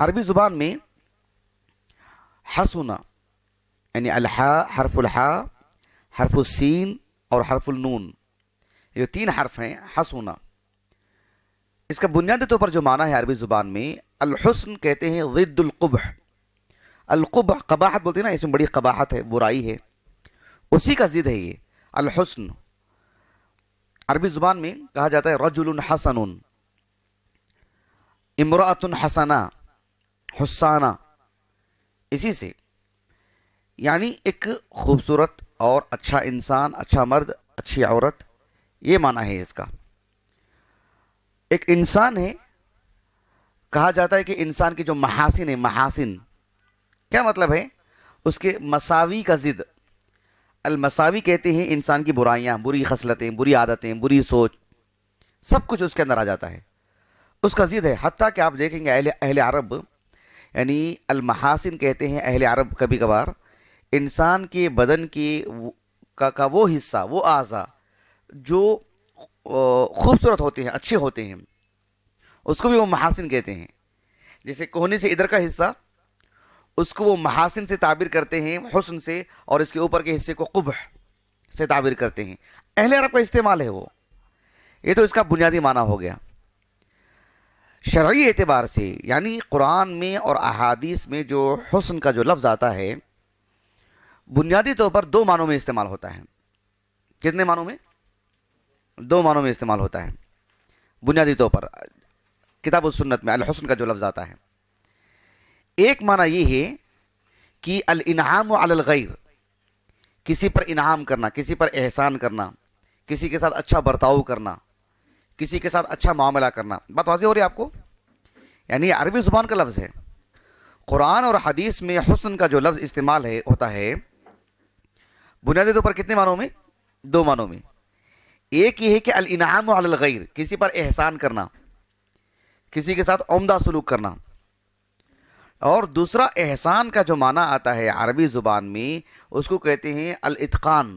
عربی زبان میں حسنا یعنی الحاء، حرف الحاء، حرف السین اور حرف النون، یہ 3 حرف ہیں حسنا. اس کا بنیادی طور پر جو معنی ہے عربی زبان میں، الحسن کہتے ہیں ضد القبح. القبح قباحت بولتے ہیں نا، اس میں بڑی قباحت ہے، برائی ہے، اسی کا ضد ہے یہ الحسن. عربی زبان میں کہا جاتا ہے رجل حسن، امرأۃ حسنہ، حسانہ، اسی سے یعنی ایک خوبصورت اور اچھا انسان، اچھا مرد، اچھی عورت، یہ معنی ہے اس کا. ایک انسان ہے، کہا جاتا ہے کہ انسان کی جو محاسن ہے، محاسن کیا مطلب ہے؟ اس کے مساوی کا ضد. المساوی کہتے ہیں انسان کی برائیاں، بری خصلتیں، بری عادتیں، بری سوچ، سب کچھ اس کے اندر آ جاتا ہے، اس کا ضد ہے. حتیٰ کہ آپ دیکھیں گے اہل عرب یعنی المحاسن کہتے ہیں اہل عرب کبھی کبھار انسان کے بدن کی کا وہ حصہ، وہ اعضاء جو خوبصورت ہوتے ہیں، اچھے ہوتے ہیں، اس کو بھی وہ محاسن کہتے ہیں. جیسے کوہنی سے ادھر کا حصہ، اس کو وہ محاسن سے تعبیر کرتے ہیں، حسن سے، اور اس کے اوپر کے حصے کو قبح سے تعبیر کرتے ہیں. اہل عرب کا استعمال ہے وہ. یہ تو اس کا بنیادی معنی ہو گیا. شرعی اعتبار سے یعنی قرآن میں اور احادیث میں جو حسن کا جو لفظ آتا ہے، بنیادی طور پر 2 معنوں میں استعمال ہوتا ہے. کتنے معنوں میں؟ 2 معنوں میں استعمال ہوتا ہے بنیادی طور پر. کتاب و سنت میں الحسن کا جو لفظ آتا ہے، ایک معنی یہ ہے کہ الانعام علی الغیر، کسی پر انعام کرنا، کسی پر احسان کرنا، کسی کے ساتھ اچھا برتاؤ کرنا، کسی کے ساتھ اچھا معاملہ کرنا. بات واضح ہو رہی ہے آپ کو؟ یعنی عربی زبان کا لفظ ہے. قرآن اور حدیث میں حسن کا جو لفظ استعمال ہوتا ہے بنیادی طور پر کتنے معنوں میں؟ 2 معنوں میں. ایک یہ ہے کہ الانعام علی الغیر، کسی پر احسان کرنا، کسی کے ساتھ عمدہ سلوک کرنا. اور دوسرا احسان کا جو معنی آتا ہے عربی زبان میں، اس کو کہتے ہیں الاتقان،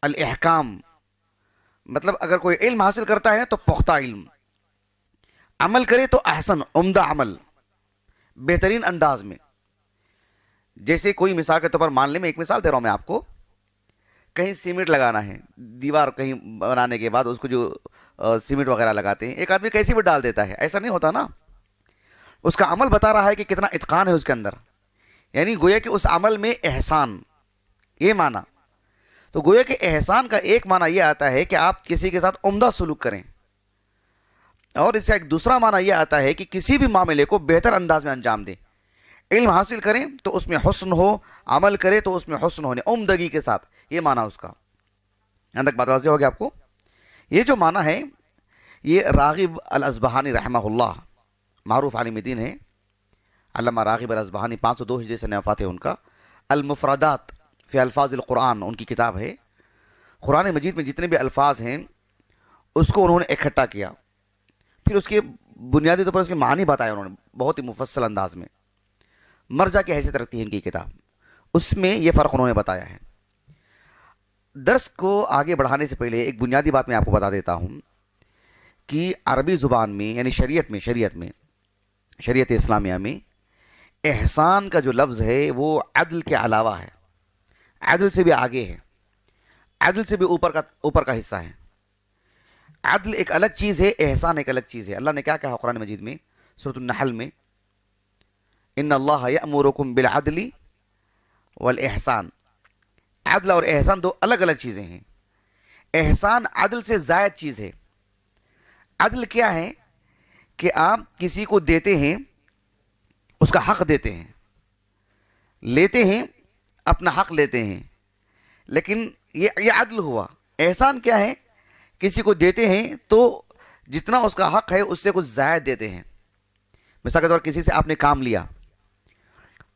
الاحکام. مطلب اگر کوئی علم حاصل کرتا ہے تو پختہ علم، عمل کرے تو احسن، عمدہ عمل، بہترین انداز میں. جیسے کوئی مثال کے طور پر مان لیں، میں ایک مثال دے رہا ہوں میں آپ کو، کہیں سیمنٹ لگانا ہے، دیوار کہیں بنانے کے بعد اس کو جو سیمنٹ وغیرہ لگاتے ہیں، ایک آدمی کیسی بھی ڈال دیتا ہے، ایسا نہیں ہوتا نا. اس کا عمل بتا رہا ہے کہ کتنا اتقان ہے اس کے اندر، یعنی گویا کہ اس عمل میں احسان، یہ معنی. تو گویا کہ احسان کا ایک معنی یہ آتا ہے کہ آپ کسی کے ساتھ عمدہ سلوک کریں، اور اس کا ایک دوسرا معنی یہ آتا ہے کہ کسی بھی معاملے کو بہتر انداز میں انجام دیں. علم حاصل کریں تو اس میں حسن ہو، عمل کرے تو اس میں حسن ہونے، عمدگی کے ساتھ، یہ معنی اس کا. یہاں تک بات واضح ہو گیا آپ کو؟ یہ جو معنی ہے یہ راغب الاصبہانی رحمہ اللہ، معروف عالم دین ہے، علامہ راغب الاصبہانی، 502 ہجری سے وفات ہے ان کا. المفردات فی الفاظ القرآن ان کی کتاب ہے. قرآن مجید میں جتنے بھی الفاظ ہیں اس کو انہوں نے اکٹھا کیا، پھر اس کے بنیادی طور پر اس کے معنی بتایا انہوں نے بہت ہی مفصل انداز میں. مرجع کی حیثیت رکھتی ہے ان کی کتاب، اس میں یہ فرق انہوں نے بتایا ہے. درس کو آگے بڑھانے سے پہلے ایک بنیادی بات میں آپ کو بتا دیتا ہوں کہ عربی زبان میں یعنی شریعت اسلامیہ میں احسان کا جو لفظ ہے وہ عدل کے علاوہ ہے، عدل سے بھی آگے ہے، عدل سے بھی اوپر کا حصہ ہے. عدل ایک الگ چیز ہے، احسان ایک الگ چیز ہے. اللہ نے کیا کہا قرآن مجید میں سورۃ النحل میں، ان اللہ یأمرکم بالعدل والاحسان. عدل اور احسان 2 الگ الگ چیزیں ہیں. احسان عدل سے زائد چیز ہے. عدل کیا ہے کہ آپ کسی کو دیتے ہیں، اس کا حق دیتے ہیں، لیتے ہیں، اپنا حق لیتے ہیں، لیکن یہ عدل ہوا. احسان کیا ہے؟ کسی کو دیتے ہیں تو جتنا اس کا حق ہے اس سے کچھ زائد دیتے ہیں. مثال کے طور پر کسی سے آپ نے کام لیا،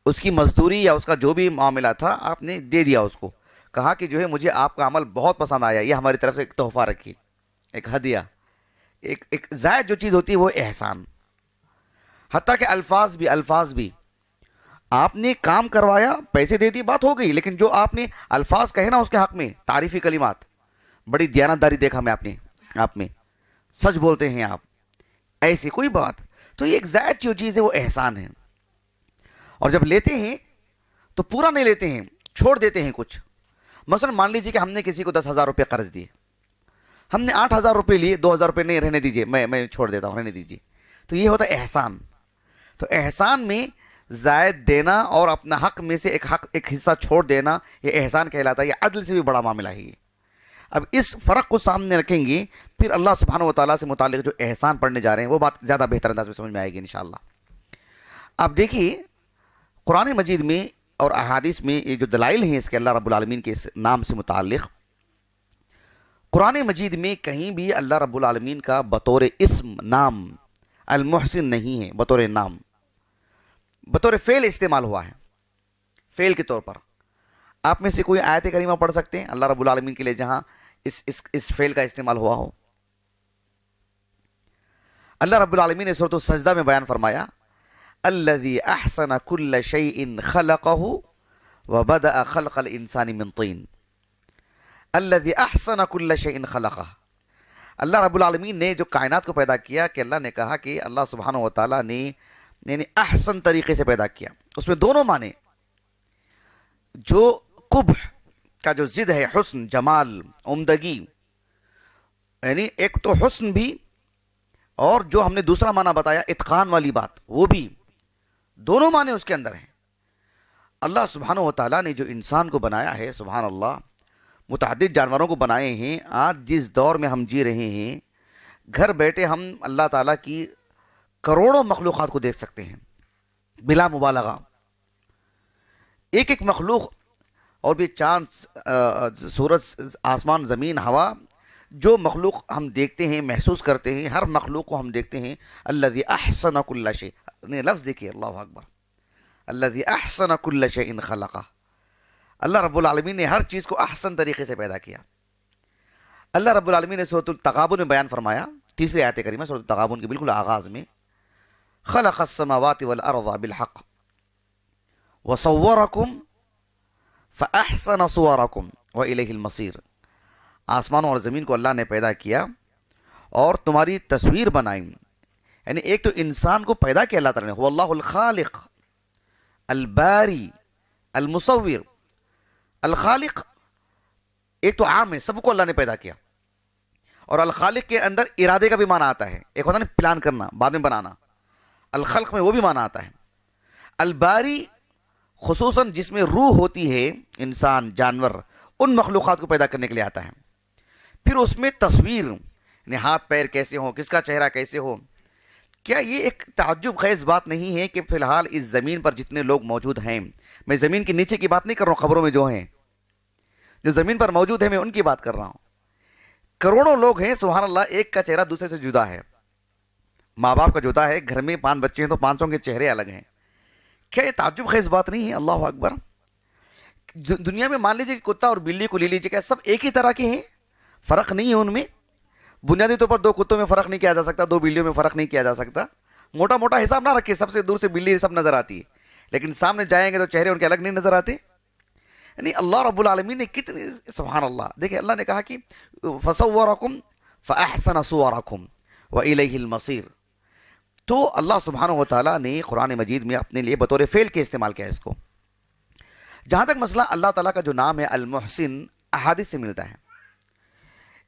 اس کی مزدوری یا اس کا جو بھی معاملہ تھا آپ نے دے دیا، اس کو کہا کہ جو ہے مجھے آپ کا عمل بہت پسند آیا، یہ ہماری طرف سے ایک تحفہ رکھی، ایک ہدیہ، ایک زائد جو چیز ہوتی ہے وہ احسان. حتیٰ کہ الفاظ بھی آپ نے کام کروایا، پیسے دے دی، بات ہو گئی، لیکن جو آپ نے الفاظ کہے نا اس کے حق میں، تعریفی کلمات، بڑی دیانتداری دیکھا میں آپ میں، سچ بولتے ہیں آپ، ایسی کوئی بات، تو یہ ایک زائد جو چیز ہے وہ احسان ہے. اور جب لیتے ہیں تو پورا نہیں لیتے ہیں, چھوڑ دیتے ہیں کچھ. مثلا مان لیجیے کہ ہم نے کسی کو 10,000 روپے قرض دیے, ہم نے 8,000 روپے لیے, 2,000 روپے نہیں, رہنے دیجیے, میں چھوڑ دیتا ہوں, رہنے دیجیے. تو یہ ہوتا ہے احسان. تو احسان میں زائد دینا اور اپنا حق میں سے ایک حصہ چھوڑ دینا, یہ احسان کہلاتا ہے. یہ عدل سے بھی بڑا معاملہ ہے یہ. اب اس فرق کو سامنے رکھیں گے, پھر اللہ سبحانہ و تعالیٰ سے متعلق جو احسان پڑھنے جا رہے ہیں وہ بات زیادہ بہتر انداز میں سمجھ میں آئے گی انشاءاللہ. اب دیکھیے قرآن مجید میں اور احادیث میں یہ جو دلائل ہیں اس کے اللہ رب العالمین کے اس نام سے متعلق, قرآن مجید میں کہیں بھی اللہ رب العالمین کا بطور اسم نام المحسن نہیں ہے. بطور نام, بطور فعل استعمال ہوا ہے, فعل کے طور پر. آپ میں سے کوئی آیت کریمہ پڑھ سکتے ہیں اللہ رب العالمین کے لیے جہاں اس فعل کا استعمال ہوا ہو؟ اللہ رب العالمین نے سورۃ السجدہ میں بیان فرمایا الذی احسن کل شیء خلقہ وبدأ خلق الانسان من طین. الذی احسن کل شیء خلقہ, اللہ رب العالمین نے جو کائنات کو پیدا کیا, کہ اللہ نے کہا کہ اللہ سبحانہ و تعالیٰ نے یعنی احسن طریقے سے پیدا کیا. اس میں دونوں معنی, جو قبح کا جو ضد ہے حسن, جمال, عمدگی, یعنی ایک تو حسن بھی, اور جو ہم نے دوسرا معنی بتایا اتقان والی بات, وہ بھی, دونوں معنی اس کے اندر ہیں. اللہ سبحانہ و تعالیٰ نے جو انسان کو بنایا ہے, سبحان اللہ, متعدد جانوروں کو بنائے ہیں. آج جس دور میں ہم جی رہے ہیں, گھر بیٹھے ہم اللہ تعالیٰ کی کروڑوں مخلوقات کو دیکھ سکتے ہیں بلا مبالغہ. ایک ایک مخلوق, اور بھی چاند, سورج, آسمان, زمین, ہوا, جو مخلوق ہم دیکھتے ہیں, محسوس کرتے ہیں, ہر مخلوق کو ہم دیکھتے ہیں. الذی احسن کل شیء, لفظ دیکھیے, اللہ اکبر, الذی احسن کل شیء خلقہ. اللہ رب العالمین نے ہر چیز کو احسن طریقے سے پیدا کیا. اللہ رب العالمین نے سورۃ التغابن میں بیان فرمایا, تیسری آیت کریمہ سورۃ التغابن کے بالکل آغاز میں, خلق السماوات والارض بالحق وصورکم فاحسن صورکم والیہ المصیر. آسمانوں اور زمین کو اللہ نے پیدا کیا اور تمہاری تصویر بنائی. یعنی ایک تو انسان کو پیدا کیا اللہ تعالیٰ نے, هو اللہ الخالق الباری المصور. الخالق ایک تو عام ہے, سب کو اللہ نے پیدا کیا, اور الخالق کے اندر ارادے کا بھی معنی آتا ہے. ایک ہوتا ہے پلان کرنا, بعد میں بنانا, الخلق میں وہ بھی معنی آتا ہے. الباری خصوصاً جس میں روح ہوتی ہے, انسان, جانور, ان مخلوقات کو پیدا کرنے کے لیے آتا ہے. پھر اس میں تصویر, یعنی ہاتھ پیر کیسے ہوں, کس کا چہرہ کیسے ہو. کیا یہ ایک تعجب خیز بات نہیں ہے کہ فی الحال اس زمین پر جتنے لوگ موجود ہیں, میں زمین کے نیچے کی بات نہیں کر رہا ہوں, خبروں میں جو ہیں, جو زمین پر موجود ہیں, میں ان کی بات کر رہا ہوں. کروڑوں لوگ ہیں, سبحان اللہ, ایک کا چہرہ دوسرے سے جدا ہے. ماں باپ کا جدا ہے, گھر میں 5 بچے ہیں تو 500 کے چہرے الگ ہیں. کیا یہ تعجب خیز بات نہیں ہے؟ اللہ اکبر. دنیا میں مان لیجیے کہ کتا اور بلی کو لے لیجیے, کیا سب ایک ہی طرح کے ہیں؟ فرق نہیں ہے ان میں. بنیادی طور پر 2 کتوں میں فرق نہیں کیا جا سکتا, 2 بلیوں میں فرق نہیں کیا جا سکتا. موٹا موٹا حساب نہ رکھے, سب سے دور سے بلی سب نظر آتی ہے, لیکن سامنے جائیں گے تو چہرے ان کے الگ نہیں نظر آتے. یعنی اللہ رب العالمین نے کتنی, سبحان اللہ, دیکھیں اللہ نے کہا کہ فصورکم فاحسن صورکم والیہ المصیر. تو اللہ سبحانہ و تعالیٰ نے قرآن مجید میں اپنے لیے بطور فعل کے استعمال کیا اس کو. جہاں تک مسئلہ اللہ تعالیٰ کا جو نام ہے المحسن, احادیث سے ملتا ہے.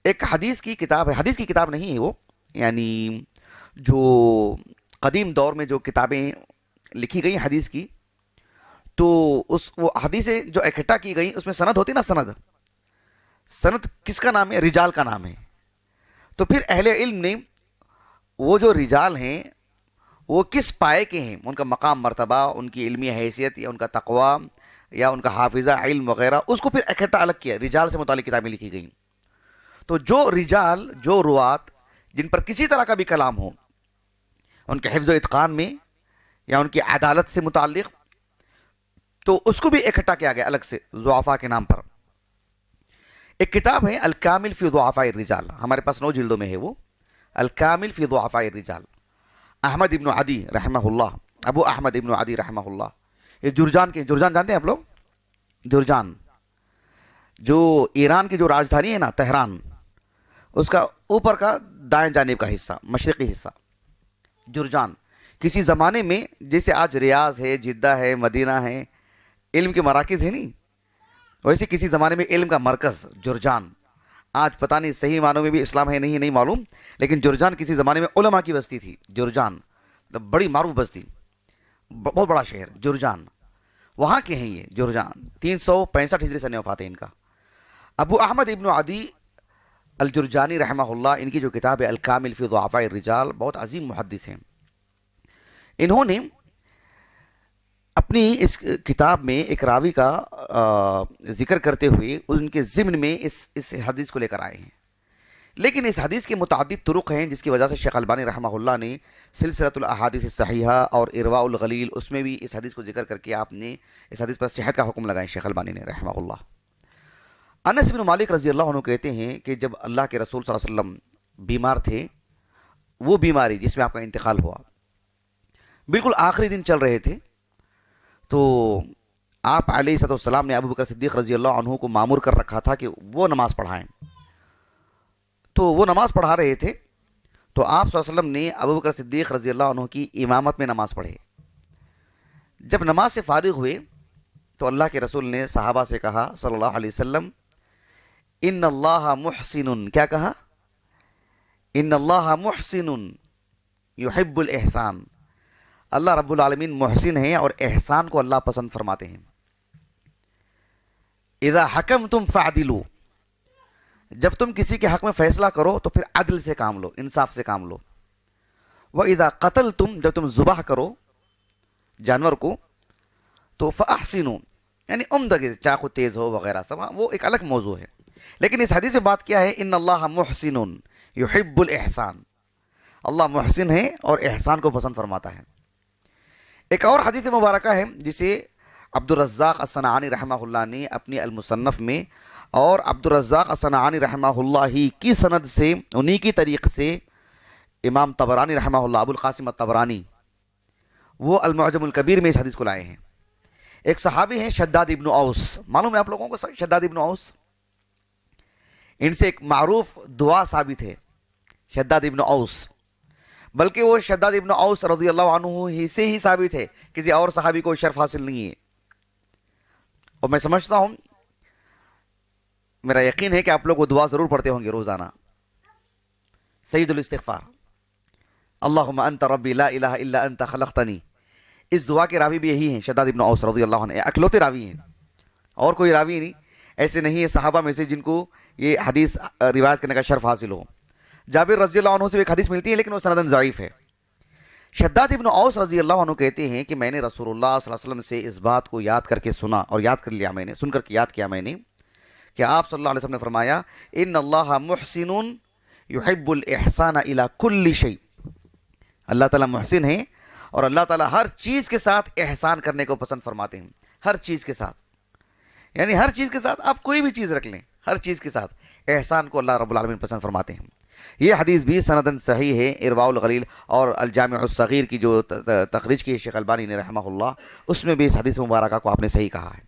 ایک حدیث کی کتاب ہے, حدیث کی کتاب نہیں ہے وہ, یعنی جو قدیم دور میں جو کتابیں لکھی گئی حدیث کی, تو وہ حدیثیں جو اکٹھا کی گئی اس میں سند ہوتی نا, سند کس کا نام ہے؟ رجال کا نام ہے. تو پھر اہل علم نے وہ جو رجال ہیں وہ کس پائے کے ہیں, ان کا مقام مرتبہ, ان کی علمی حیثیت, یا ان کا تقوی, یا ان کا حافظہ علم وغیرہ, اس کو پھر اکٹھا الگ کیا. رجال سے متعلق کتابیں لکھی گئیں. تو جو رجال, جو روات جن پر کسی طرح کا بھی کلام ہو, ان کے حفظ و اتقان میں یا ان کی عدالت سے متعلق, تو اس کو بھی اکٹھا کیا گیا الگ سے ضعفاء کے نام پر. ایک کتاب ہے الکامل فی ضعفاء الرجال, ہمارے پاس 9 جلدوں میں ہے وہ, الکامل فی ضعفاء الرجال. احمد ابن عدی رحمہ اللہ, ابو احمد ابن عدی رحمہ اللہ, یہ جرجان کے, جرجان جانتے ہیں آپ لوگ؟ جرجان جو ایران کی جو راجدھانی ہے نا, تہران, اس کا اوپر کا دائیں جانب کا حصہ, مشرقی حصہ, جرجان. کسی زمانے میں جیسے آج ریاض ہے، جدہ ہے، مدینہ ہے، علم کے مراکز ہیں نہیں، ویسے کسی زمانے میں علم کا مرکز جرجان، آج پتہ نہیں صحیح معنوں میں بھی اسلام ہے نہیں معلوم، لیکن جرجان کسی زمانے میں علماء کی بستی تھی. جرجان بڑی معروف بستی، بہت بڑا شہر جرجان، وہاں کے ہیں یہ. جرجان 365 ہجری سن وفات ہے ان کا. ابو احمد ابن عدی الجرجانی رحمہ اللہ، ان کی جو کتاب ہے الکامل فی ضعفاء الرجال، بہت عظیم محدث ہیں. انہوں نے اپنی اس کتاب میں ایک راوی کا ذکر کرتے ہوئے ان کے ضمن میں اس حدیث کو لے کر آئے ہیں. لیکن اس حدیث کے متعدد طرق ہیں، جس کی وجہ سے شیخ البانی رحمہ اللہ نے سلسلۃ الاحادیث الصحیحہ اور ارواء الغلیل، اس میں بھی اس حدیث کو ذکر کر کے آپ نے اس حدیث پر صحت کا حکم لگائے شیخ البانی نے رحمہ اللہ. انس بن مالک رضی اللہ عنہ کہتے ہیں کہ جب اللہ کے رسول صلی اللہ علیہ وسلم بیمار تھے، وہ بیماری جس میں آپ کا انتقال ہوا، بالکل آخری دن چل رہے تھے، تو آپ علیہ الصلوۃ والسلام نے ابو بکر صدیق رضی اللہ عنہ کو مامور کر رکھا تھا کہ وہ نماز پڑھائیں. تو وہ نماز پڑھا رہے تھے، تو آپ صلی اللہ علیہ وسلم نے ابو بکر صدیق رضی اللہ عنہ کی امامت میں نماز پڑھے. جب نماز سے فارغ ہوئے تو اللہ کے رسول نے صحابہ سے کہا صلی اللہ علیہ وسلم، ان اللہ محسن، کیا کہا؟ ان اللہ محسن یحب الاحسان، اللہ رب العالمین محسن ہے اور احسان کو اللہ پسند فرماتے ہیں. اذا حکمتم فعدلوا، جب تم کسی کے حق میں فیصلہ کرو تو پھر عدل سے کام لو، انصاف سے کام لو. وَإِذَا قَتَلْتُمْ، جب تم ذبح کرو جانور کو تو فَأَحْسِنُوا، یعنی عمدگی، چاقو تیز ہو وغیرہ سب، وہ ایک الگ موضوع ہے. لیکن اس حدیث میں بات کیا ہے؟ ان اللہ محسن یحب الاحسان، اللہ محسن ہے اور احسان کو پسند فرماتا ہے. ایک اور حدیث مبارکہ ہے جسے عبد الرزاق الصنعانی رحمہ اللہ نے اپنی المصنف میں، اور عبد الرزاق الصنعانی رحمہ اللہ ہی کی سند سے، انہی کی طریق سے امام طبرانی رحمہ اللہ، ابو القاسم الطبرانی، وہ المعجم الکبیر میں اس حدیث کو لائے ہیں. ایک صحابی ہیں شداد ابن اوس، معلوم ہے آپ لوگوں کو شداد ابن اوس؟ ان سے ایک معروف دعا ثابت ہے شداد ابن اوس، بلکہ وہ شداد ابن اوس رضی اللہ عنہ ہی سے ہی ثابت ہے، کسی اور صحابی کو شرف حاصل نہیں ہے. اور میں سمجھتا ہوں، میرا یقین ہے کہ آپ لوگ وہ دعا ضرور پڑھتے ہوں گے روزانہ، سید الاستغفار، اللہم انت ربی لا الہ الا انت خلقتنی. اس دعا کے راوی بھی یہی ہیں شداد ابن اوس رضی اللہ عنہ، اکلوتے راوی ہیں، اور کوئی راوی نہیں، ایسے نہیں ہے صحابہ میں سے جن کو یہ حدیث روایت کرنے کا شرف حاصل ہو. جابر رضی اللہ عنہ سے ایک حدیث ملتی ہے لیکن وہ سندن ضعیف ہے. شداد ابن اوس رضی اللہ عنہ کہتے ہیں کہ میں نے رسول اللہ صلی اللہ علیہ وسلم سے اس بات کو یاد کر کے سنا، اور یاد کر لیا میں نے، سن کر کے یاد کیا میں نے، کہ آپ صلی اللہ علیہ وسلم نے فرمایا ان اللہ محسن یحب الاحسان الی کل شیء، اللہ تعالیٰ محسن ہے اور اللہ تعالیٰ ہر چیز کے ساتھ احسان کرنے کو پسند فرماتے ہیں. ہر چیز کے ساتھ، یعنی ہر چیز کے ساتھ آپ کوئی بھی چیز رکھ لیں، ہر چیز کے ساتھ احسان کو اللہ رب العالمین پسند فرماتے ہیں. یہ حدیث بھی سندن صحیح ہے. ارواء الغلیل اور الجامع الصغیر کی جو تخریج کی ہے شیخ البانی نے رحمہ اللہ، اس میں بھی اس حدیث مبارکہ کو آپ نے صحیح کہا ہے.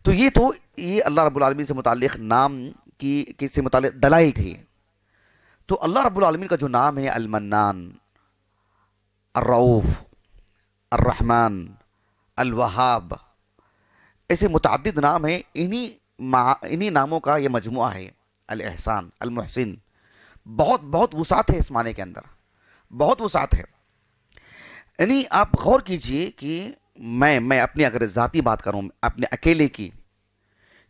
تو یہ اللہ رب العالمین سے متعلق نام کی سے متعلق دلائل تھی. تو اللہ رب العالمین کا جو نام ہے المنان، الرؤوف، الرحمن، الوہاب، ایسے متعدد نام ہیں. انہی ناموں کا یہ مجموعہ ہے الاحسان، المحسن. بہت وسعت ہے اس معنی کے اندر، بہت وسعت ہے. یعنی آپ غور کیجئے کہ میں اپنی اگر ذاتی بات کروں، اپنے اکیلے کی،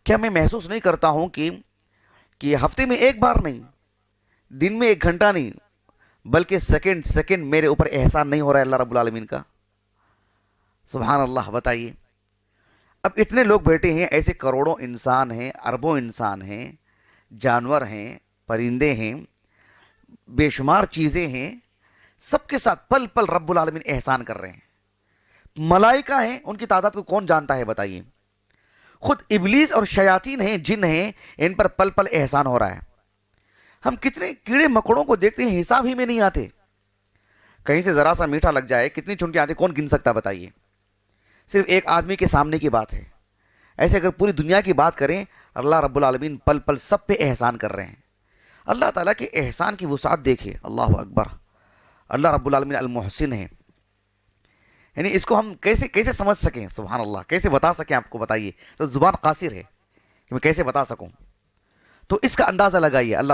کیا میں محسوس نہیں کرتا ہوں کہ ہفتے میں ایک بار نہیں، دن میں 1 گھنٹہ نہیں، بلکہ سیکنڈ میرے اوپر احسان نہیں ہو رہا ہے اللہ رب العالمین کا؟ سبحان اللہ. بتائیے، اب اتنے لوگ بیٹھے ہیں، ایسے کروڑوں انسان ہیں، اربوں انسان ہیں، جانور ہیں، پرندے ہیں، بے شمار چیزیں ہیں، سب کے ساتھ پل پل رب العالمین احسان کر رہے ہیں. ملائکہ ہیں، ان کی تعداد کو کون جانتا ہے بتائیے. خود ابلیس اور شیاطین ہیں، جن ہیں، ان پر پل پل احسان ہو رہا ہے. ہم کتنے کیڑے مکوڑوں کو دیکھتے ہیں، حساب ہی میں نہیں آتے. کہیں سے ذرا سا میٹھا لگ جائے کتنی چنٹیاں آتی، کون گن سکتا بتائیے. صرف ایک آدمی کے سامنے کی بات ہے. ایسے اگر پوری دنیا کی بات کریں، اللہ رب العالمین پل پل سب پہ احسان کر رہے ہیں. اللہ تعالیٰ کے احسان کی وسعت دیکھیں، اللہ اکبر. اللہ رب العالمین المحسن ہے. یعنی اس کو ہم کیسے کیسے سمجھ سکیں، سبحان اللہ، کیسے بتا سکیں آپ کو، بتائیے، تو زبان قاصر ہے کہ میں کیسے بتا سکوں. تو اس کا اندازہ لگائیے اللہ رب